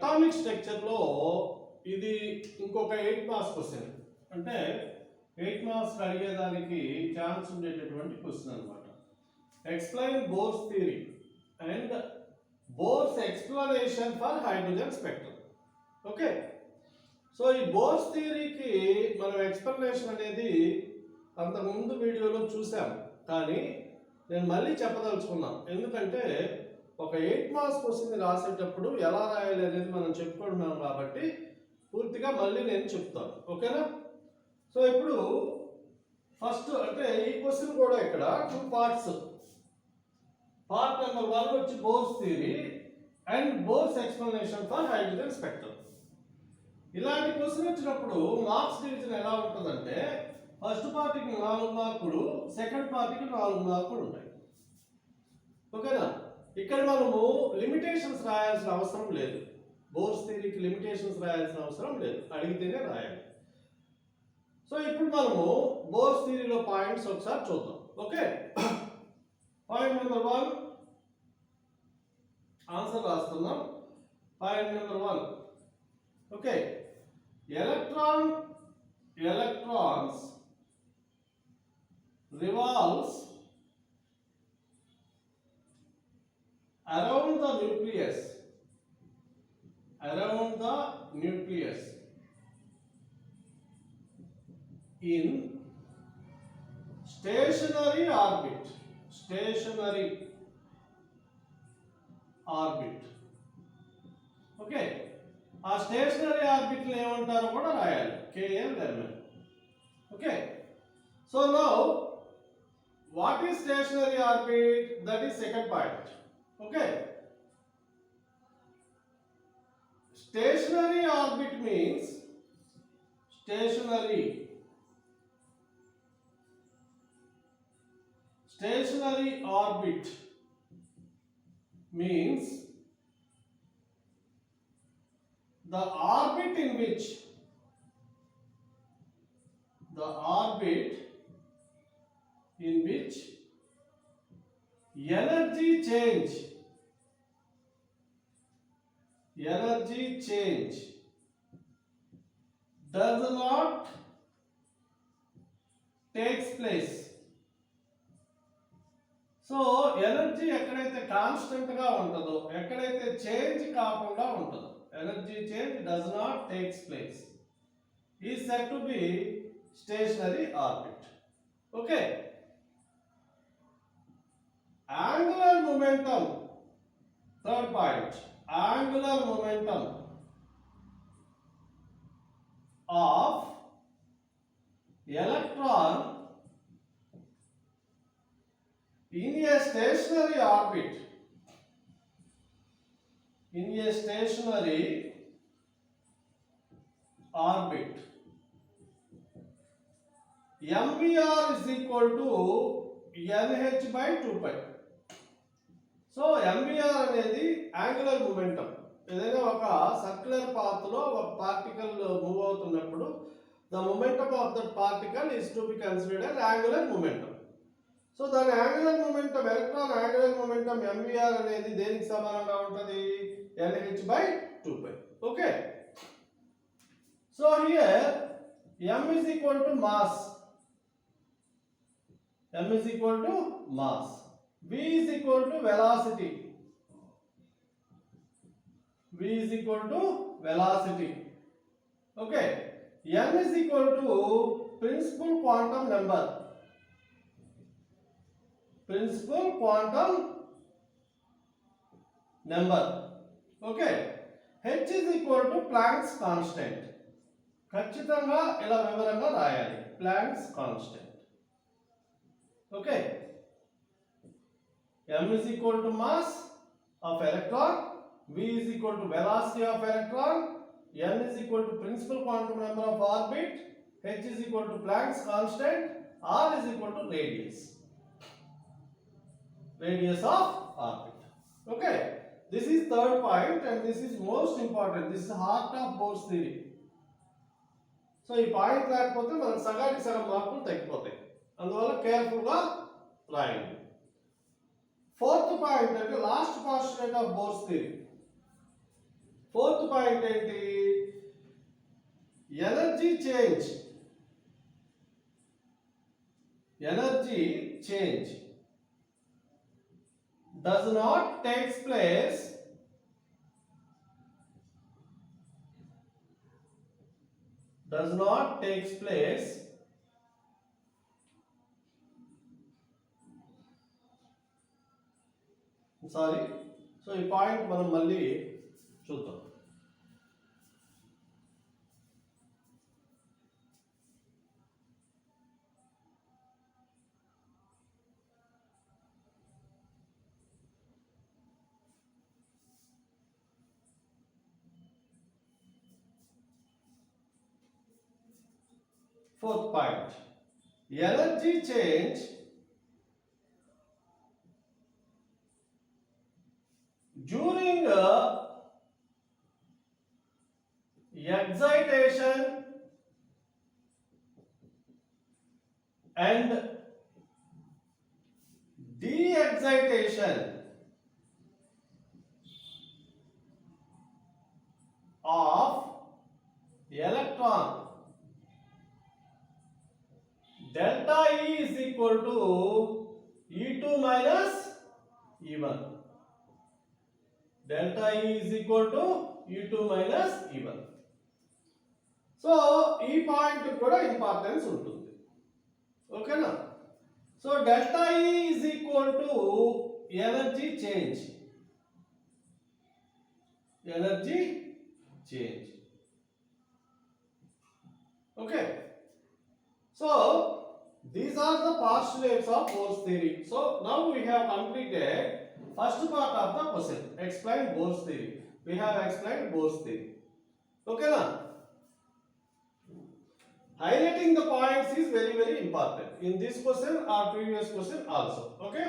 Atomic స్ట్రక్చర్లో ఇది ఇంకొక 8 marks question, అంటే 8 మార్క్స్ అడిగేదానికి ఛాన్స్ ఉండేటటువంటి క్వశ్చన్ అనమాట. Explain Bohr's theory and Bohr's explanation for hydrogen spectrum. Okay, so ఈ బోర్స్ థియరీకి మనం ఎక్స్ప్లెనేషన్ అనేది అంతకుముందు వీడియోలో చూసాం, కానీ నేను మళ్ళీ చెప్పదలుచుకున్నాను. ఎందుకంటే ఒక 8 మార్క్స్ క్వశ్చన్ రాసేటప్పుడు ఎలా రాయాలి అనేది మనం చెప్పుకుంటున్నాం కాబట్టి పూర్తిగా మళ్ళీ నేను చెప్తాను. ఓకేనా? సో ఇప్పుడు ఫస్ట్ అంటే ఈ క్వశ్చన్ కూడా ఇక్కడ 2 పార్ట్స్. పార్ట్ నెంబర్ 1 వచ్చి Bohr's theory and Bohr's explanation for hydrogen spectrum. ఇలాంటి క్వశ్చన్ వచ్చినప్పుడు మార్క్స్ డివిజన్ ఎలా ఉంటుందంటే ఫస్ట్ పార్టీకి 4 మార్కులు, సెకండ్ పార్టీకి 4 మార్కులు ఉంటాయి. ఓకేనా? ఇక్కడ మనము లిమిటేషన్స్ రాయాల్సిన అవసరం లేదు. బోర్స్ థియరీకి లిమిటేషన్స్ రాయాల్సిన అవసరం లేదు, అడిగితేనే రాయాలి. సో ఇప్పుడు మనము బోర్స్ థియరీలో పాయింట్స్ ఒకసారి చూద్దాం. ఓకే, పాయింట్ నెంబర్ 1 ఆన్సర్ రాస్తున్నాం. Point number 1, okay, electrons revolves around the nucleus in stationary orbit. Okay, ఆ స్టేషనరీ ఆర్బిట్ ఏమంటారో కూడా రాయాలి, KL11. Okay, so now what is stationary orbit? That is second point. Okay, stationary orbit means stationary orbit means the orbit in which energy change does not takes place. So energy ఎక్కడైతే constant గా ఉంటుందో, ఎక్కడైతే change కాకుండా ఉంటుందో, energy change does not takes place is said to be stationary orbit. Okay, angular momentum, third point, angular momentum of electron in a stationary orbit, mvr is equal to nh by 2pi. So mvr అనేది angular momentum. ఏదైనా ఒక circular path లో ఒక particle move అవుతున్నప్పుడు the momentum of that particle is to be considered as angular momentum. So దాని angular momentum, electron angular momentum mvr అనేది దేనికి సమానంగా ఉంటుంది? nh by 2pi. Okay, so here m is equal to mass, v is equal to velocity, okay, n is equal to principal quantum number, okay, h is equal to Planck's constant. ఖచ్చితంగా ఇలా వివరంగా రాయాలి, Planck's constant. Okay, m is equal to mass of electron, v is equal to velocity of electron, n is equal to principal quantum number of orbit, h is equal to Planck's constant, r is equal to radius of orbit. Okay, this is third point and this is most important. This is the heart of Bohr's theory. So ఈ point లేకపోతే మనకు సగానికి సగం మార్కులు తగ్గిపోతాయి, అందువల్ల కేర్ఫుల్గా రాయండి. ఫోర్త్ పాయింట్ అంటే last postulate of Bohr's theory. Fourth point ఏంటి? Energy change does not takes place sorry, so ఈ పాయింట్ మనం మళ్ళీ చూద్దాం. Fourth point, energy change during excitation and de-excitation of electron, delta E is equal to E2 minus E1. Delta E is equal to E2 minus E1. So ఈ point కూడా importance ఉంటుంది. ఓకేనా? So delta E is equal to energy change. Okay. So these are the postulates of Bohr's theory. So now we have completed first part of the question. Explain Bohr's theory. We have explained Bohr's theory. Okay na? Highlighting the points is very very important in this question or previous question also. Okay?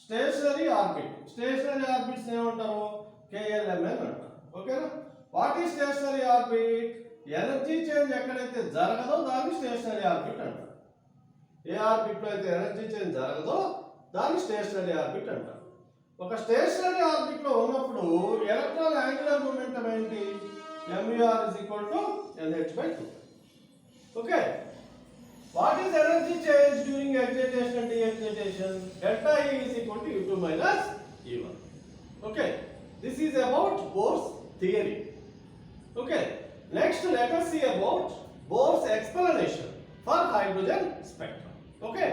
Stationary orbits ఏమంటారు? KLMN అంటారు. ఓకేనా? What is stationary orbit? Energy change ఎక్కడైతే జరగదో దాన్ని stationery orbit అంటారు. ఏ orbit లో అయితే energy change జరగదో దాన్ని స్టేషనరీ ఆర్బిట్ అంటారు. ఒక స్టేషనరీ ఆర్బిట్ లో ఉన్నప్పుడు ఎలక్ట్రాన్ యాంగులర్ మొమెంటం ఏంటి? mvr is equal to nh/2. Okay. What is energy change during excitation and deexcitation? Delta E is equal to U2 minus E1. Okay. This is about Bohr's theory. Okay. Next, let us see about Bohr's explanation for hydrogen spectrum. Okay.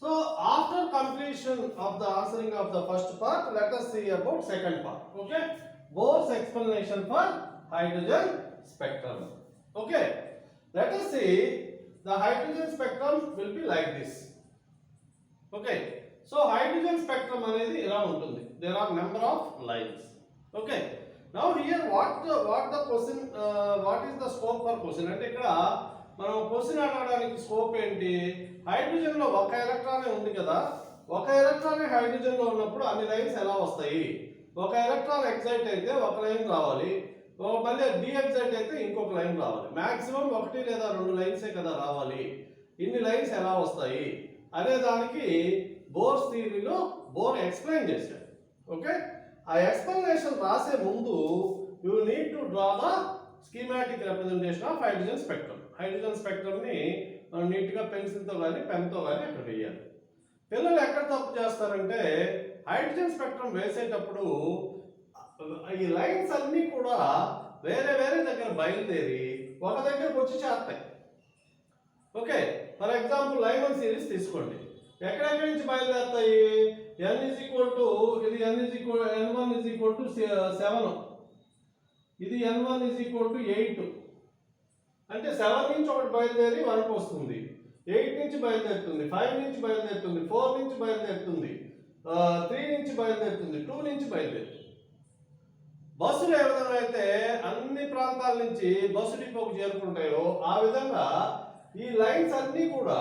So, after completion of the answering of the first part, let us see about second part. Okay. Bohr's explanation for hydrogen spectrum. Okay. Let us see the hydrogen spectrum will be like this. Okay. So hydrogen spectrum అనేది ఇలా ఉంటుంది. There are number of lines. Okay. Now here what the question what is the scope for question అంటే ఇక్కడ మనం question అడగడానికి scope ఏంటి? Hydrogen లో ఒక ఎలక్ట్రానే ఉంది కదా, ఒక ఎలక్ట్రాన్ హైడ్రోజన్ లో ఉన్నప్పుడు అన్ని లైన్స్ ఎలా వస్తాయి? ఒక ఎలక్ట్రాన్ ఎక్సైట్ అయితే ఒక లైన్ రావాలి, మళ్ళీ డి ఎక్సైట్ అయితే ఇంకొక లైన్ రావాలి. మాక్సిమం 1 లేదా 2 లైన్సే కదా రావాలి. ఇన్ని లైన్స్ ఎలా వస్తాయి అనే దానికి బోర్స్ థియరీలో బోర్ ఎక్స్ప్లెయిన్ చేశాడు. ఓకే. ఆ ఎక్స్ప్లెనేషన్ రాసే ముందు you need to draw the schematic representation of hydrogen spectrum. Hydrogen spectrum ని మనం నీట్గా పెన్సిల్తో కానీ పెన్తో కానీ అక్కడ వేయాలి. పిల్లలు ఎక్కడ తప్పు చేస్తారంటే హైడ్రోజన్ స్పెక్ట్రమ్ వేసేటప్పుడు ఈ లైన్స్ అన్నీ కూడా వేరే వేరే దగ్గర బయలుదేరి ఒక దగ్గరకు వచ్చి చేస్తాయి. Okay. For example Lyman series తీసుకోండి. ఎక్కడెక్కడి నుంచి బయలుదేరుతాయి? n is equal to ఇది n1 is equal to 7, ఇది n1 is equal to 8. అంటే 7 నుంచి ఒకటి బయలుదేరి 1కి వస్తుంది, 8 నుంచి బయలుదేరుతుంది, 5 నుంచి బయలుదేరుతుంది, 4 నుంచి బయలుదేరుతుంది, 3 నుంచి బయలుదేరుతుంది, 2 నుంచి బయలుదేరుతుంది. బస్సులు ఏ విధంగా అయితే అన్ని ప్రాంతాల నుంచి బస్సు డిపోకు చేరుకుంటాయో ఆ విధంగా ఈ లైన్స్ అన్నీ కూడా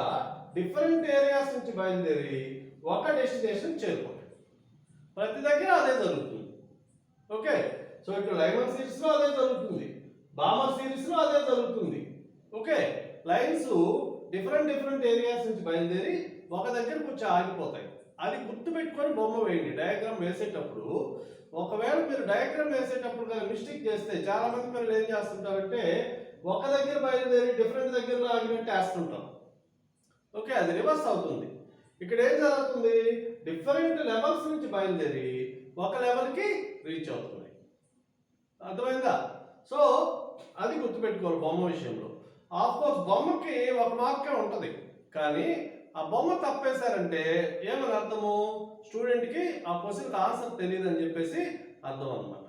డిఫరెంట్ ఏరియాస్ నుంచి బయలుదేరి ఒక డెస్టినేషన్ చేరుకుంటాయి. ప్రతి దగ్గర అదే జరుగుతుంది. ఓకే. సో ఇక్కడ లైమన్ సిరీస్లో అదే జరుగుతుంది, బామర్ సిరీస్లో అదే జరుగుతుంది. ఓకే. లైన్స్ డిఫరెంట్ ఏరియాస్ నుంచి బయలుదేరి ఒక దగ్గర కొంచెం ఆగిపోతాయి. అది గుర్తుపెట్టుకొని బొమ్మ వేయండి డయాగ్రామ్ వేసేటప్పుడు. ఒకవేళ మీరు డయాగ్రామ్ వేసేటప్పుడు కానీ మిస్టేక్ చేస్తే చాలా మంది పిల్లలు ఏం చేస్తుంటారంటే ఒక దగ్గర బయలుదేరి డిఫరెంట్ దగ్గరలో ఆగినట్టు వేస్తుంటాం. ఓకే, అది రివర్స్ అవుతుంది. ఇక్కడ ఏం జరుగుతుంది, డిఫరెంట్ లెవెల్స్ నుంచి బయలుదేరి ఒక లెవెల్కి రీచ్ అవుతుంది. అర్థమైందా? సో అది గుర్తుపెట్టుకోవాలి బొమ్మ విషయంలో. ఆఫ్కోర్స్ బొమ్మకి ఒక మార్కే ఉంటుంది, కానీ ఆ బొమ్మ తప్పేశారంటే ఏమని అర్థము, స్టూడెంట్కి ఆ క్వశ్చన్కి ఆన్సర్ తెలియదు అని చెప్పేసి అర్థం అనమాట.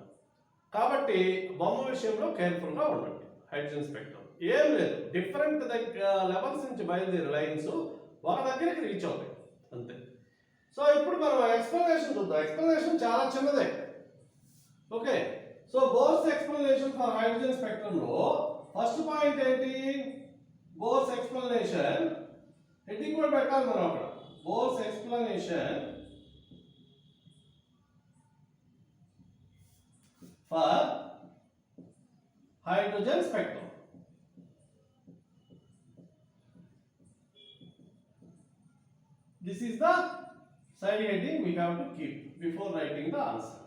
కాబట్టి బొమ్మ విషయంలో కేర్ఫుల్గా ఉండండి. హైడ్రోజన్ స్పెక్ట్రమ్ ఏం లేదు, డిఫరెంట్ లెవెల్స్ నుంచి బయలుదేరి లైన్స్ ఒక దగ్గరికి రీచ్ అవుతాయి అంతే. సో ఇప్పుడు మనం ఎక్స్ప్లెనేషన్ చూద్దాం. ఎక్స్ప్లెనేషన్ చాలా చిన్నదే. Okay, so Bohr's explanation for hydrogen spectrum లో ఫస్ట్ పాయింట్ ఏంటి, బోర్స్ ఎక్స్ప్లెనేషన్ హెడ్డింగ్ కూడా పెట్టాలి మనం అక్కడ. Bohr's explanation for hydrogen spectrum. This is the side heading we have to keep before writing the answer.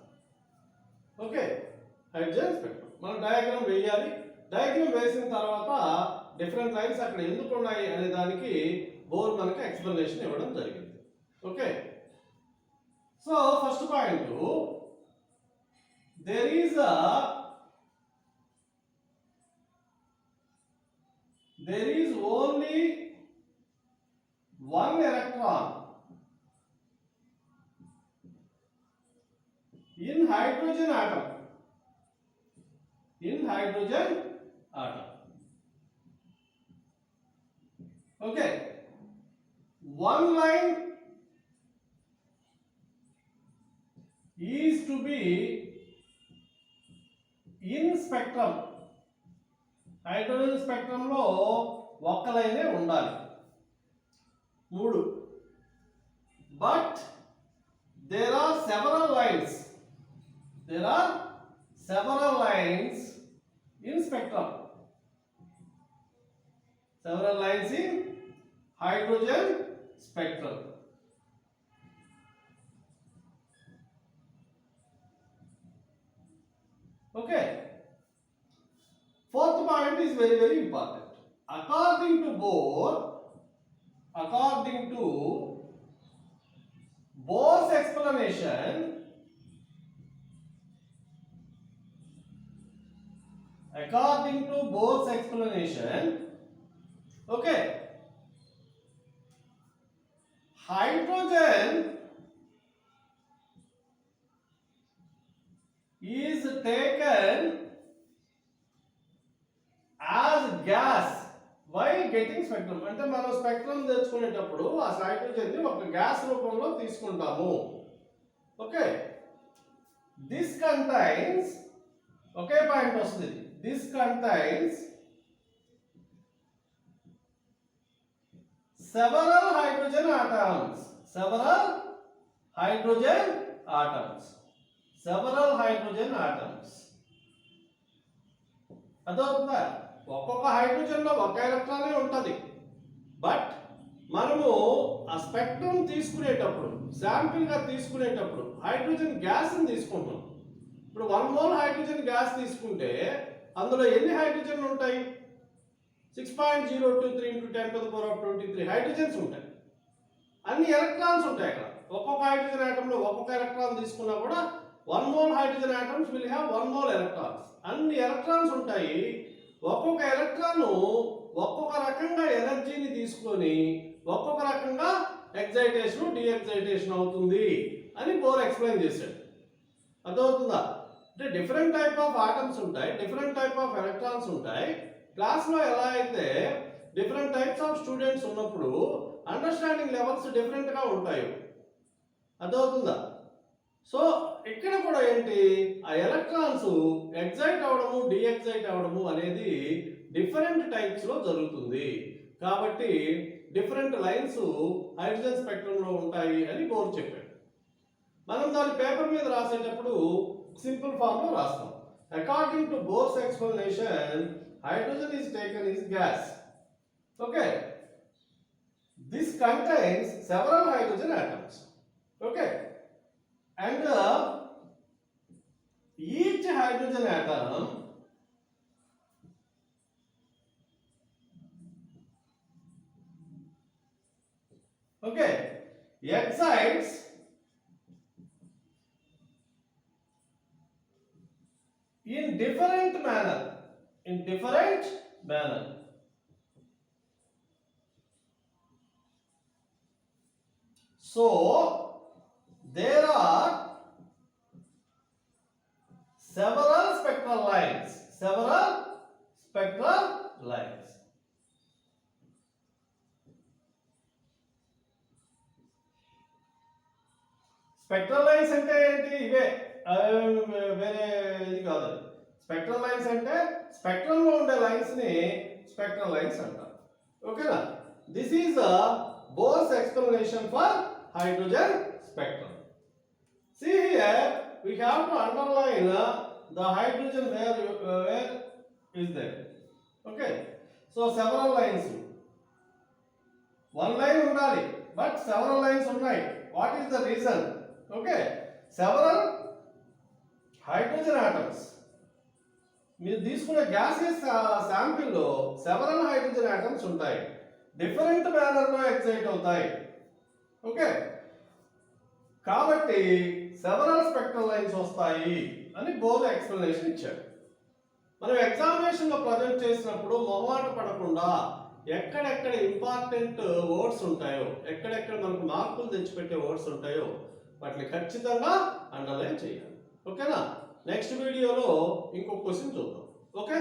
Okay, hydrogen spectrum. మనం diagram వేయాలి. Diagram వేసిన తర్వాత డిఫరెంట్ లైన్స్ అక్కడ ఎందుకు ఉన్నాయి అనే దానికి బోర్ మనకి ఎక్స్ప్లెనేషన్ ఇవ్వడం జరిగింది. Okay, so first point, there is only one electron in hydrogen atom. Okay, one line is to be in spectrum. Hydrogen spectrum లో ఒక్క లైనే ఉండాలి. 3, but there are several lines in spectrum. Several lines in hydrogen spectrum. Okay, fourth point is very very important. According to Bohr's explanation, okay, hydrogen is taken as gas while getting spectrum. అంటే మనం spectrum తెచ్చుకునేటప్పుడు ఆ hydrogen ని ఒక gas రూపంలో తీసుకుంటాము. Okay, this contains, ఒకే point వస్తుంది, this contains several hydrogen atoms. అదవుతుందా? ఒక్కొక్క హైడ్రోజన్ లో ఒక ఎలక్ట్రానే ఉంటుంది. బట్ మనము ఆ స్పెక్ట్రమ్ తీసుకునేటప్పుడు, శాంపిల్ గా తీసుకునేటప్పుడు హైడ్రోజన్ గ్యాస్ ని తీసుకుంటాం. ఇప్పుడు 1 మోల్ హైడ్రోజన్ గ్యాస్ తీసుకుంటే అందులో ఎన్ని హైడ్రోజన్లు ఉంటాయి? 6.023 × 10⁻23 హైడ్రోజన్స్ ఉంటాయి. అన్ని ఎలక్ట్రాన్స్ ఉంటాయి అక్కడ. ఒక్కొక్క హైడ్రోజన్ ఆటంలో ఒక్కొక్క ఎలక్ట్రాన్ తీసుకున్నా కూడా 1 mole hydrogen atoms will have 1 mole electrons. అన్ని ఎలక్ట్రాన్స్ ఉంటాయి. ఒక్కొక్క ఎలక్ట్రాన్ ఒక్కొక్క రకంగా ఎనర్జీని తీసుకొని ఒక్కొక్క రకంగా ఎక్సైటేషన్ డీఎక్సైటేషన్ అవుతుంది అని బోర్ ఎక్స్ప్లెయిన్ చేశాడు. అర్థమవుతుందా? అంటే డిఫరెంట్ టైప్ ఆఫ్ ఆటమ్స్ ఉంటాయి, డిఫరెంట్ టైప్ ఆఫ్ ఎలక్ట్రాన్స్ ఉంటాయి. క్లాస్లో ఎలా అయితే డిఫరెంట్ టైప్స్ ఆఫ్ స్టూడెంట్స్ ఉన్నప్పుడు అండర్స్టాండింగ్ లెవెల్స్ డిఫరెంట్గా ఉంటాయి. అర్థమవుతుందా? సో ఇక్కడ కూడా ఏంటి, ఆ ఎలక్ట్రాన్స్ ఎక్సైట్ అవ్వడము డీఎక్సైట్ అవ్వడము అనేది డిఫరెంట్ టైప్స్లో జరుగుతుంది. కాబట్టి డిఫరెంట్ లైన్స్ హైడ్రోజన్ స్పెక్ట్రంలో ఉంటాయి అని బోర్ చెప్పాడు. మనం దాని పేపర్ మీద రాసేటప్పుడు సింపుల్ ఫామ్లో రాస్తాం. According to Bohr's explanation, hydrogen is taken as gas. Okay, this contains several hydrogen atoms. Okay, and each hydrogen atom excites in different manner. So there are several spectral lines. Spectral lines అంటే ఏంటి? ఇవే, వేరే ఇది కాదు. Spectral lines అంటే spectrum లో ఉండే lines ని స్పెక్ట్రల్ లైన్స్ అంటారు. ఓకేనా? This is Bohr's explanation for hydrogen spectrum. See here, we have to underline the hydrogen where is there. Okay, so several lines. One line ఉండాలి, but several lines ఉన్నాయి. What is the reason? Okay, several hydrogen atoms. మీరు తీసుకునే gases sample లో several hydrogen atoms ఉంటాయి, different manner లో excite అవుతాయి. Okay, కాబట్టి several spectral lines వస్తాయి అని బోర్ ఎక్స్ప్లెనేషన్ ఇచ్చాడు. మనం ఎగ్జామినేషన్ లో ప్రజెంట్ చేసినప్పుడు మొహమాట పడకుండా ఎక్కడెక్కడ ఇంపార్టెంట్ వర్డ్స్ ఉంటాయో, ఎక్కడెక్కడ మనకు మార్కులు తెచ్చిపెట్టే వర్డ్స్ ఉంటాయో వాటిని ఖచ్చితంగా అండర్లైన్ చేయాలి. ఓకేనా? నెక్స్ట్ వీడియోలో ఇంకొక క్వశ్చన్ చూద్దాం. ఓకే.